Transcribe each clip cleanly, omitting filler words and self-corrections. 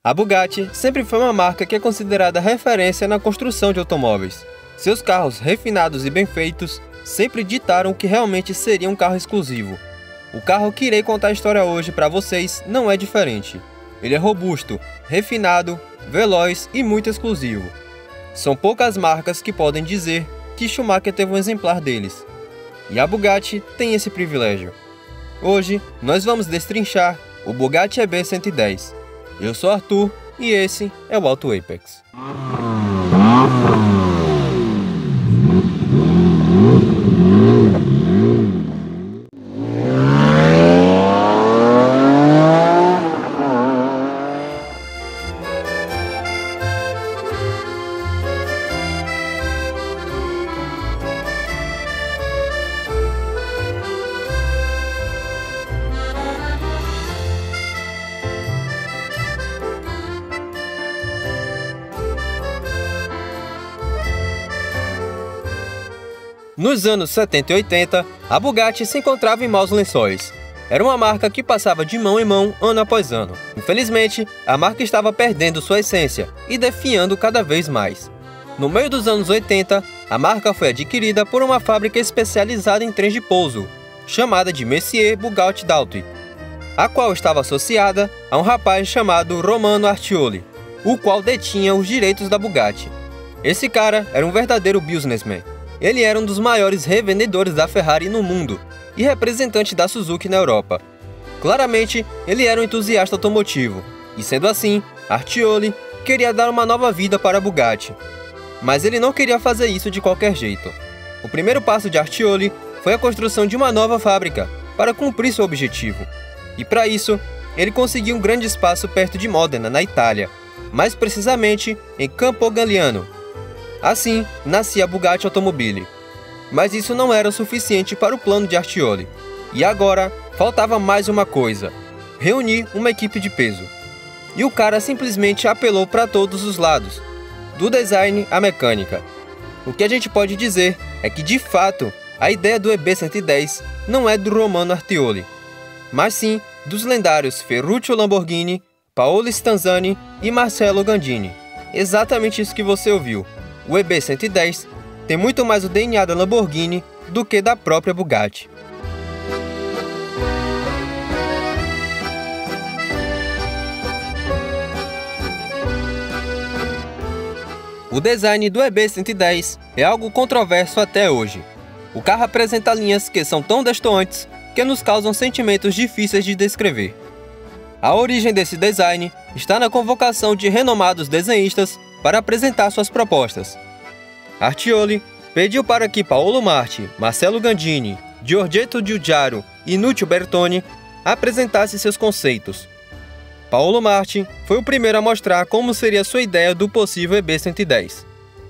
A Bugatti sempre foi uma marca que é considerada referência na construção de automóveis. Seus carros refinados e bem feitos sempre ditaram o que realmente seria um carro exclusivo. O carro que irei contar a história hoje para vocês não é diferente. Ele é robusto, refinado, veloz e muito exclusivo. São poucas marcas que podem dizer que Schumacher teve um exemplar deles. E a Bugatti tem esse privilégio. Hoje, nós vamos destrinchar o Bugatti EB110. Eu sou Arthur e esse é o Auto Apex. Nos anos 70 e 80, a Bugatti se encontrava em maus lençóis. Era uma marca que passava de mão em mão ano após ano. Infelizmente, a marca estava perdendo sua essência e definhando cada vez mais. No meio dos anos 80, a marca foi adquirida por uma fábrica especializada em trens de pouso, chamada de Messier Bugatti Dalty, a qual estava associada a um rapaz chamado Romano Artioli, o qual detinha os direitos da Bugatti. Esse cara era um verdadeiro businessman. Ele era um dos maiores revendedores da Ferrari no mundo e representante da Suzuki na Europa. Claramente, ele era um entusiasta automotivo, e sendo assim, Artioli queria dar uma nova vida para a Bugatti. Mas ele não queria fazer isso de qualquer jeito. O primeiro passo de Artioli foi a construção de uma nova fábrica para cumprir seu objetivo. E para isso, ele conseguiu um grande espaço perto de Modena, na Itália, mais precisamente em Campo Galliano. Assim, nascia a Bugatti Automobile. Mas isso não era o suficiente para o plano de Artioli. E agora, faltava mais uma coisa: reunir uma equipe de peso. E o cara simplesmente apelou para todos os lados, do design à mecânica. O que a gente pode dizer é que, de fato, a ideia do EB110 não é do Romano Artioli, mas sim dos lendários Ferruccio Lamborghini, Paolo Stanzani e Marcello Gandini. Exatamente isso que você ouviu. O EB110 tem muito mais o DNA da Lamborghini do que da própria Bugatti. O design do EB110 é algo controverso até hoje. O carro apresenta linhas que são tão destoantes que nos causam sentimentos difíceis de descrever. A origem desse design está na convocação de renomados desenhistas para apresentar suas propostas. Artioli pediu para que Paolo Marti, Marcello Gandini, Giorgetto Giugiaro e Nuccio Bertoni apresentassem seus conceitos. Paolo Marti foi o primeiro a mostrar como seria sua ideia do possível EB110.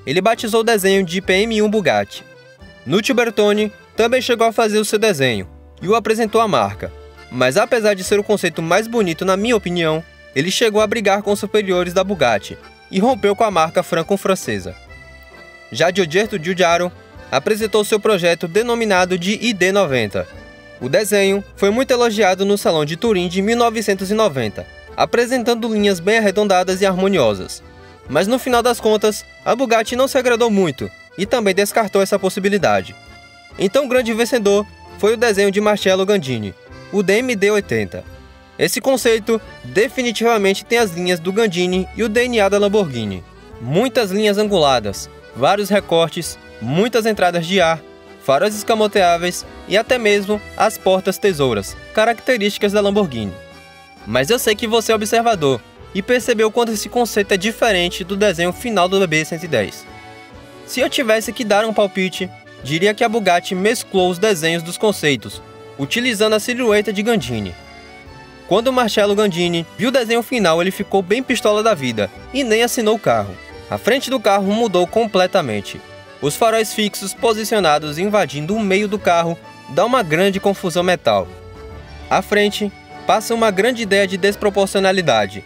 Ele batizou o desenho de PM1 Bugatti. Nuccio Bertoni também chegou a fazer o seu desenho e o apresentou à marca. Mas apesar de ser o conceito mais bonito na minha opinião, ele chegou a brigar com os superiores da Bugatti e rompeu com a marca franco-francesa. Já Giorgetto Giugiaro apresentou seu projeto denominado de ID90. O desenho foi muito elogiado no Salão de Turim de 1990, apresentando linhas bem arredondadas e harmoniosas. Mas no final das contas, a Bugatti não se agradou muito e também descartou essa possibilidade. Então o grande vencedor foi o desenho de Marcello Gandini, o DMD80. Esse conceito definitivamente tem as linhas do Gandini e o DNA da Lamborghini. Muitas linhas anguladas, vários recortes, muitas entradas de ar, faróis escamoteáveis e até mesmo as portas tesouras, características da Lamborghini. Mas eu sei que você é observador e percebeu quanto esse conceito é diferente do desenho final do EB110. Se eu tivesse que dar um palpite, diria que a Bugatti mesclou os desenhos dos conceitos, utilizando a silhueta de Gandini. Quando Marcello Gandini viu o desenho final, ele ficou bem pistola da vida e nem assinou o carro. A frente do carro mudou completamente. Os faróis fixos posicionados invadindo o meio do carro dá uma grande confusão mental. À frente, passa uma grande ideia de desproporcionalidade.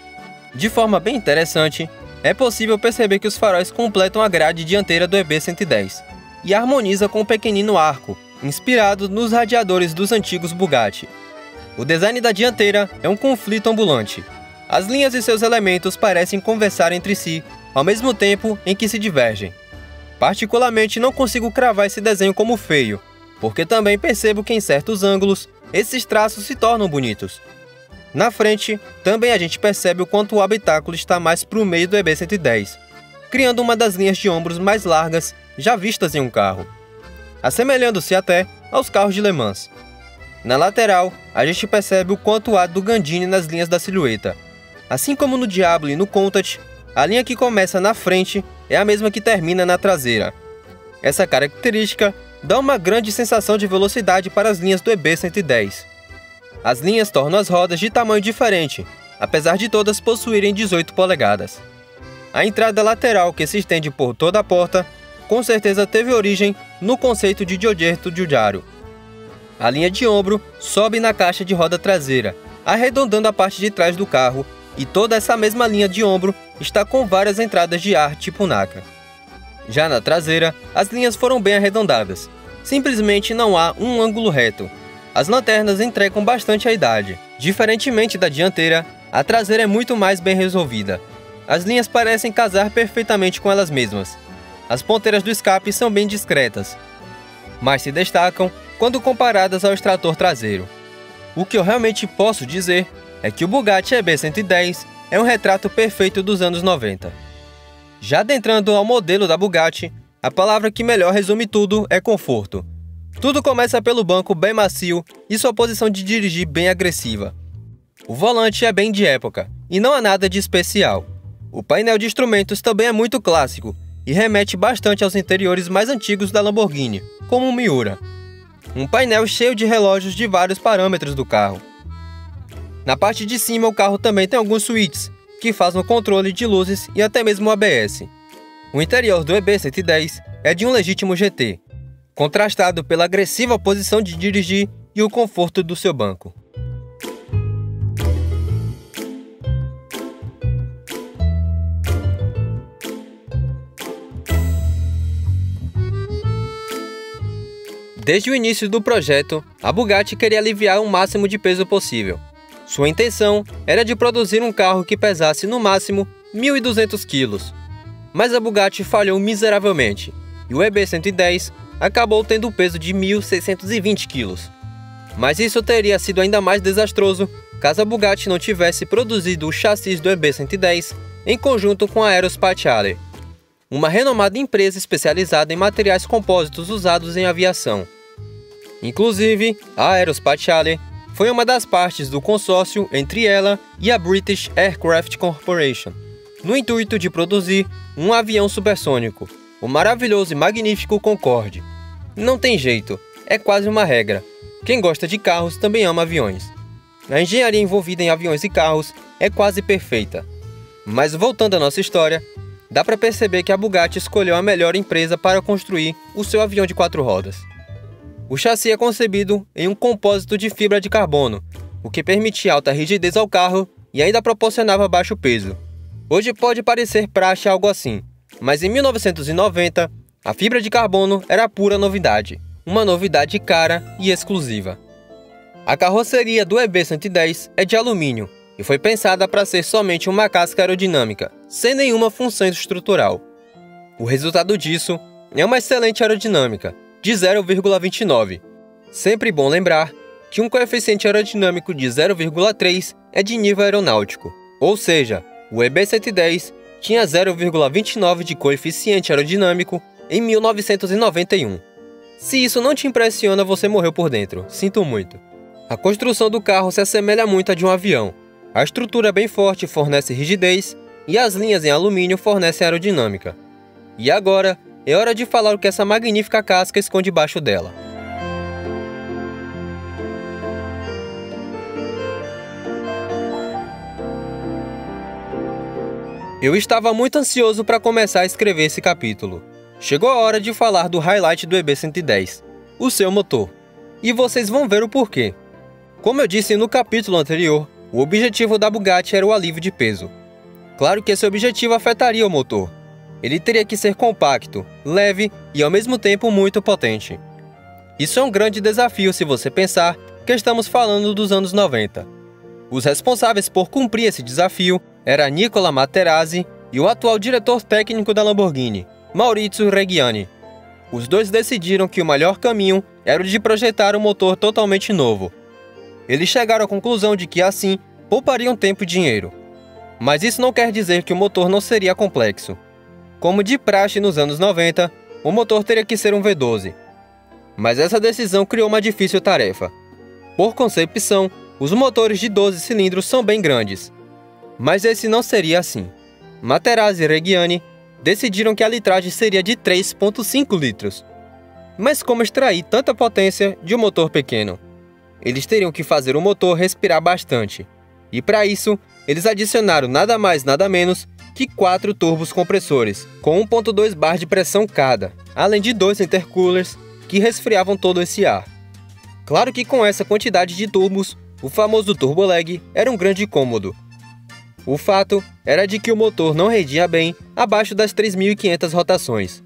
De forma bem interessante, é possível perceber que os faróis completam a grade dianteira do EB110 e harmoniza com um pequenino arco, inspirado nos radiadores dos antigos Bugatti. O design da dianteira é um conflito ambulante. As linhas e seus elementos parecem conversar entre si, ao mesmo tempo em que se divergem. Particularmente não consigo cravar esse desenho como feio, porque também percebo que em certos ângulos, esses traços se tornam bonitos. Na frente, também a gente percebe o quanto o habitáculo está mais para o meio do EB110, criando uma das linhas de ombros mais largas já vistas em um carro, assemelhando-se até aos carros de Le Mans. Na lateral, a gente percebe o quanto há do Gandini nas linhas da silhueta. Assim como no Diablo e no Countach, a linha que começa na frente é a mesma que termina na traseira. Essa característica dá uma grande sensação de velocidade para as linhas do EB110. As linhas tornam as rodas de tamanho diferente, apesar de todas possuírem 18 polegadas. A entrada lateral que se estende por toda a porta, com certeza teve origem no conceito de Giugiaro Giugiaro. A linha de ombro sobe na caixa de roda traseira, arredondando a parte de trás do carro, e toda essa mesma linha de ombro está com várias entradas de ar tipo NACA. Já na traseira, as linhas foram bem arredondadas. Simplesmente não há um ângulo reto. As lanternas entregam bastante a idade. Diferentemente da dianteira, a traseira é muito mais bem resolvida. As linhas parecem casar perfeitamente com elas mesmas. As ponteiras do escape são bem discretas, mas se destacam quando comparadas ao extrator traseiro. O que eu realmente posso dizer é que o Bugatti EB110 é um retrato perfeito dos anos 90. Já adentrando ao modelo da Bugatti, a palavra que melhor resume tudo é conforto. Tudo começa pelo banco bem macio e sua posição de dirigir bem agressiva. O volante é bem de época e não há nada de especial. O painel de instrumentos também é muito clássico e remete bastante aos interiores mais antigos da Lamborghini, como o Miura. Um painel cheio de relógios de vários parâmetros do carro. Na parte de cima, o carro também tem alguns switches, que fazem o controle de luzes e até mesmo o ABS. O interior do EB110 é de um legítimo GT, contrastado pela agressiva posição de dirigir e o conforto do seu banco. Desde o início do projeto, a Bugatti queria aliviar o máximo de peso possível. Sua intenção era de produzir um carro que pesasse no máximo 1.200 kg. Mas a Bugatti falhou miseravelmente, e o EB110 acabou tendo o peso de 1.620 kg. Mas isso teria sido ainda mais desastroso caso a Bugatti não tivesse produzido o chassi do EB110 em conjunto com a Aerospatiale, uma renomada empresa especializada em materiais compósitos usados em aviação. Inclusive, a Aerospatiale foi uma das partes do consórcio entre ela e a British Aircraft Corporation, no intuito de produzir um avião supersônico, o maravilhoso e magnífico Concorde. Não tem jeito, é quase uma regra. Quem gosta de carros também ama aviões. A engenharia envolvida em aviões e carros é quase perfeita. Mas voltando à nossa história, dá para perceber que a Bugatti escolheu a melhor empresa para construir o seu avião de 4 rodas. O chassi é concebido em um compósito de fibra de carbono, o que permitia alta rigidez ao carro e ainda proporcionava baixo peso. Hoje pode parecer praxe algo assim, mas em 1990, a fibra de carbono era pura novidade, uma novidade cara e exclusiva. A carroceria do EB110 é de alumínio e foi pensada para ser somente uma casca aerodinâmica, sem nenhuma função estrutural. O resultado disso é uma excelente aerodinâmica, de 0,29. Sempre bom lembrar que um coeficiente aerodinâmico de 0,3 é de nível aeronáutico, ou seja, o EB110 tinha 0,29 de coeficiente aerodinâmico em 1991. Se isso não te impressiona, você morreu por dentro, sinto muito. A construção do carro se assemelha muito à de um avião. A estrutura bem forte fornece rigidez e as linhas em alumínio fornecem aerodinâmica. E agora, é hora de falar o que essa magnífica casca esconde debaixo dela. Eu estava muito ansioso para começar a escrever esse capítulo. Chegou a hora de falar do highlight do EB110, o seu motor. E vocês vão ver o porquê. Como eu disse no capítulo anterior, o objetivo da Bugatti era o alívio de peso. Claro que esse objetivo afetaria o motor. Ele teria que ser compacto, leve e ao mesmo tempo muito potente. Isso é um grande desafio se você pensar que estamos falando dos anos 90. Os responsáveis por cumprir esse desafio eram Nicola Materazzi e o atual diretor técnico da Lamborghini, Maurizio Reggiani. Os dois decidiram que o melhor caminho era o de projetar um motor totalmente novo. Eles chegaram à conclusão de que assim poupariam tempo e dinheiro. Mas isso não quer dizer que o motor não seria complexo. Como de praxe nos anos 90, o motor teria que ser um V12. Mas essa decisão criou uma difícil tarefa. Por concepção, os motores de 12 cilindros são bem grandes. Mas esse não seria assim. Materazzi e Reggiani decidiram que a litragem seria de 3,5 litros. Mas como extrair tanta potência de um motor pequeno? Eles teriam que fazer o motor respirar bastante. E para isso, eles adicionaram nada mais nada menos que 4 turbos compressores, com 1,2 bar de pressão cada, além de 2 intercoolers que resfriavam todo esse ar. Claro que com essa quantidade de turbos, o famoso turbo lag era um grande incômodo. O fato era de que o motor não rendia bem abaixo das 3.500 rotações.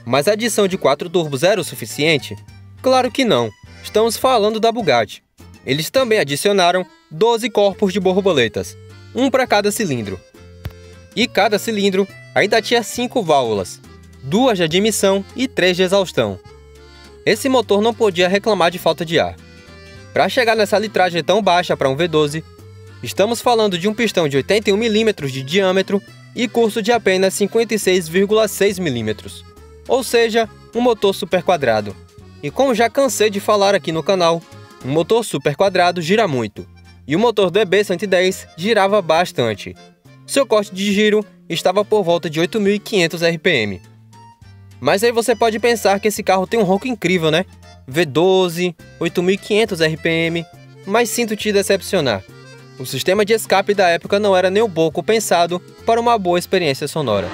Mas a adição de 4 turbos era o suficiente? Claro que não, estamos falando da Bugatti. Eles também adicionaram 12 corpos de borboletas, um para cada cilindro. E cada cilindro ainda tinha 5 válvulas, 2 de admissão e 3 de exaustão. Esse motor não podia reclamar de falta de ar. Para chegar nessa litragem tão baixa para um V12, estamos falando de um pistão de 81 mm de diâmetro e curso de apenas 56,6 mm, ou seja, um motor super quadrado. E como já cansei de falar aqui no canal, um motor super quadrado gira muito, e o motor do EB110 girava bastante. Seu corte de giro estava por volta de 8.500 RPM. Mas aí você pode pensar que esse carro tem um ronco incrível, né? V12, 8.500 RPM, mas sinto te decepcionar. O sistema de escape da época não era nem um pouco pensado para uma boa experiência sonora.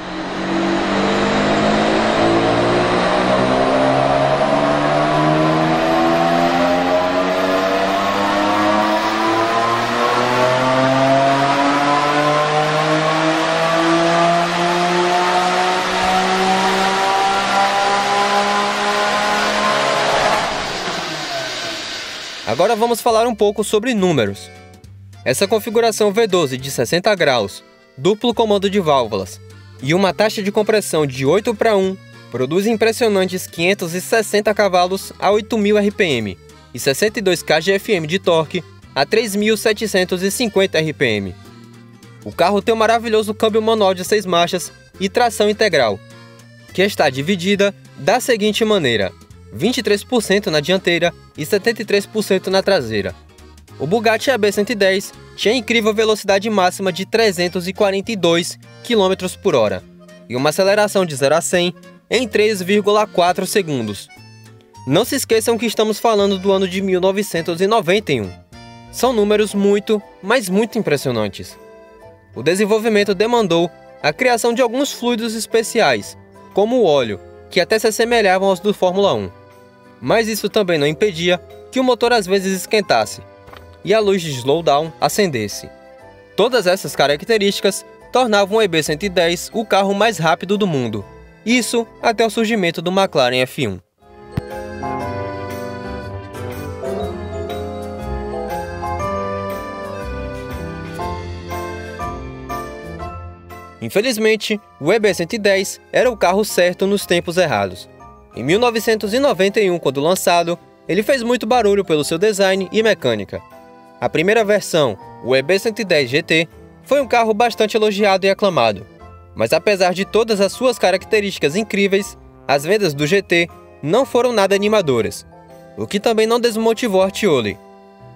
Agora vamos falar um pouco sobre números. Essa configuração V12 de 60 graus, duplo comando de válvulas e uma taxa de compressão de 8:1 produz impressionantes 560 cavalos a 8.000 RPM e 62 kgfm de torque a 3.750 RPM. O carro tem um maravilhoso câmbio manual de 6 marchas e tração integral, que está dividida da seguinte maneira: 23% na dianteira e 73% na traseira. O Bugatti EB110 tinha incrível velocidade máxima de 342 km por hora e uma aceleração de 0 a 100 em 3,4 segundos. Não se esqueçam que estamos falando do ano de 1991. São números muito, mas muito impressionantes. O desenvolvimento demandou a criação de alguns fluidos especiais, como o óleo, que até se assemelhavam aos do Fórmula 1. Mas isso também não impedia que o motor às vezes esquentasse e a luz de slowdown acendesse. Todas essas características tornavam o EB110 o carro mais rápido do mundo. Isso até o surgimento do McLaren F1. Infelizmente, o EB110 era o carro certo nos tempos errados. Em 1991, quando lançado, ele fez muito barulho pelo seu design e mecânica. A primeira versão, o EB110 GT, foi um carro bastante elogiado e aclamado. Mas apesar de todas as suas características incríveis, as vendas do GT não foram nada animadoras, o que também não desmotivou Artioli,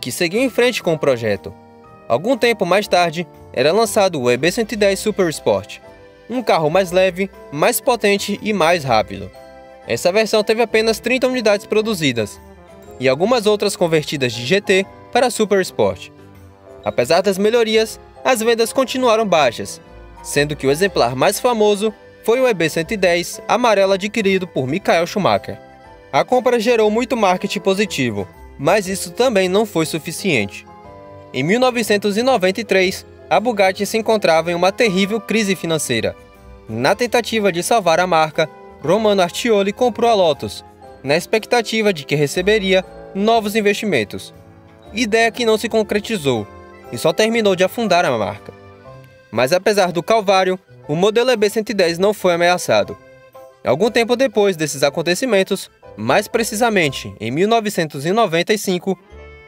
que seguiu em frente com o projeto. Algum tempo mais tarde, era lançado o EB110 Super Sport, um carro mais leve, mais potente e mais rápido. Essa versão teve apenas 30 unidades produzidas, e algumas outras convertidas de GT para Super Sport. Apesar das melhorias, as vendas continuaram baixas, sendo que o exemplar mais famoso foi o EB110 amarelo adquirido por Michael Schumacher. A compra gerou muito marketing positivo, mas isso também não foi suficiente. Em 1993, a Bugatti se encontrava em uma terrível crise financeira. Na tentativa de salvar a marca, Romano Artioli comprou a Lotus, na expectativa de que receberia novos investimentos. Ideia que não se concretizou, e só terminou de afundar a marca. Mas apesar do calvário, o modelo EB110 não foi ameaçado. Algum tempo depois desses acontecimentos, mais precisamente em 1995,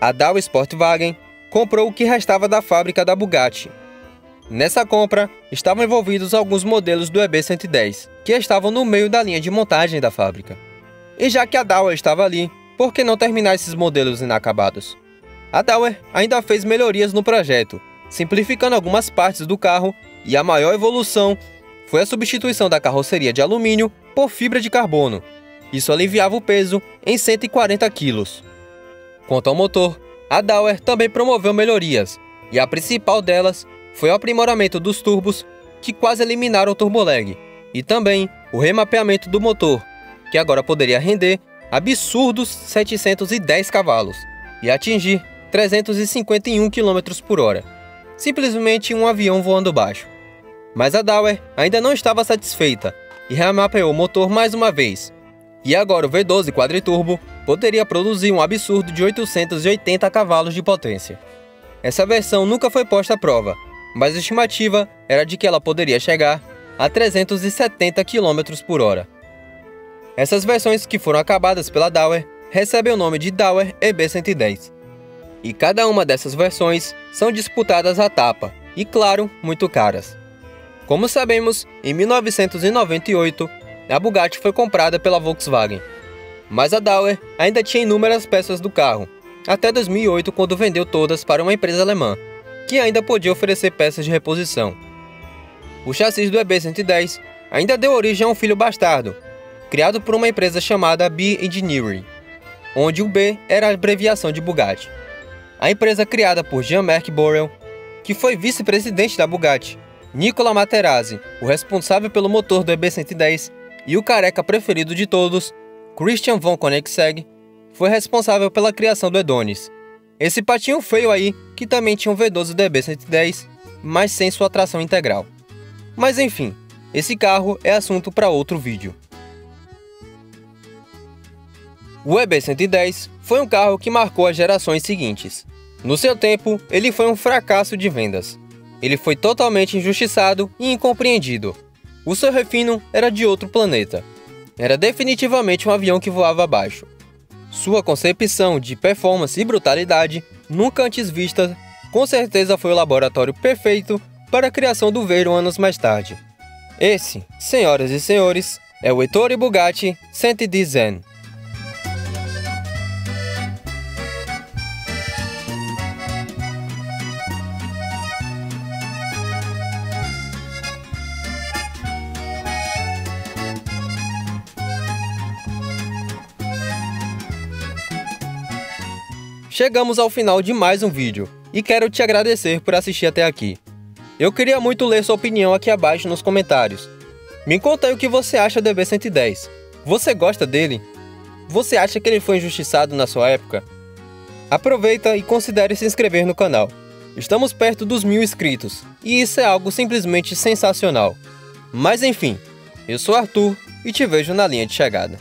a Daewoo Sportwagen comprou o que restava da fábrica da Bugatti. Nessa compra, estavam envolvidos alguns modelos do EB110, que estavam no meio da linha de montagem da fábrica. E já que a Daewoo estava ali, por que não terminar esses modelos inacabados? A Daewoo ainda fez melhorias no projeto, simplificando algumas partes do carro, e a maior evolução foi a substituição da carroceria de alumínio por fibra de carbono. Isso aliviava o peso em 140 kg. Quanto ao motor, a Daewoo também promoveu melhorias, e a principal delas foi o aprimoramento dos turbos, que quase eliminaram o turbolag, e também o remapeamento do motor, que agora poderia render absurdos 710 cavalos e atingir 351 km por hora. Simplesmente um avião voando baixo. Mas a Daewoo ainda não estava satisfeita e remapeou o motor mais uma vez. E agora o V12 quadriturbo poderia produzir um absurdo de 880 cavalos de potência. Essa versão nunca foi posta à prova, mas a estimativa era de que ela poderia chegar a 370 km por hora. Essas versões que foram acabadas pela Daewoo recebem o nome de Daewoo EB110. E cada uma dessas versões são disputadas à tapa e, claro, muito caras. Como sabemos, em 1998, a Bugatti foi comprada pela Volkswagen. Mas a Daewoo ainda tinha inúmeras peças do carro, até 2008, quando vendeu todas para uma empresa alemã, que ainda podia oferecer peças de reposição. O chassi do EB110 ainda deu origem a um filho bastardo, criado por uma empresa chamada B Engineering, onde o B era a abreviação de Bugatti. A empresa criada por Jean-Marc Borel, que foi vice-presidente da Bugatti, Nicolas Materazzi, o responsável pelo motor do EB110, e o careca preferido de todos, Christian von Koenigsegg, foi responsável pela criação do Adonis. Esse patinho feio aí, que também tinha um V12 do EB110, mas sem sua tração integral. Mas enfim, esse carro é assunto para outro vídeo. O EB110 foi um carro que marcou as gerações seguintes. No seu tempo, ele foi um fracasso de vendas. Ele foi totalmente injustiçado e incompreendido. O seu refino era de outro planeta. Era definitivamente um avião que voava abaixo. Sua concepção de performance e brutalidade, nunca antes vista, com certeza foi o laboratório perfeito para a criação do Veyron anos mais tarde. Esse, senhoras e senhores, é o Ettore Bugatti 110N. Chegamos ao final de mais um vídeo, e quero te agradecer por assistir até aqui. Eu queria muito ler sua opinião aqui abaixo nos comentários. Me conta aí o que você acha do EB110. Você gosta dele? Você acha que ele foi injustiçado na sua época? Aproveita e considere se inscrever no canal. Estamos perto dos 1000 inscritos, e isso é algo simplesmente sensacional. Mas enfim, eu sou Arthur e te vejo na linha de chegada.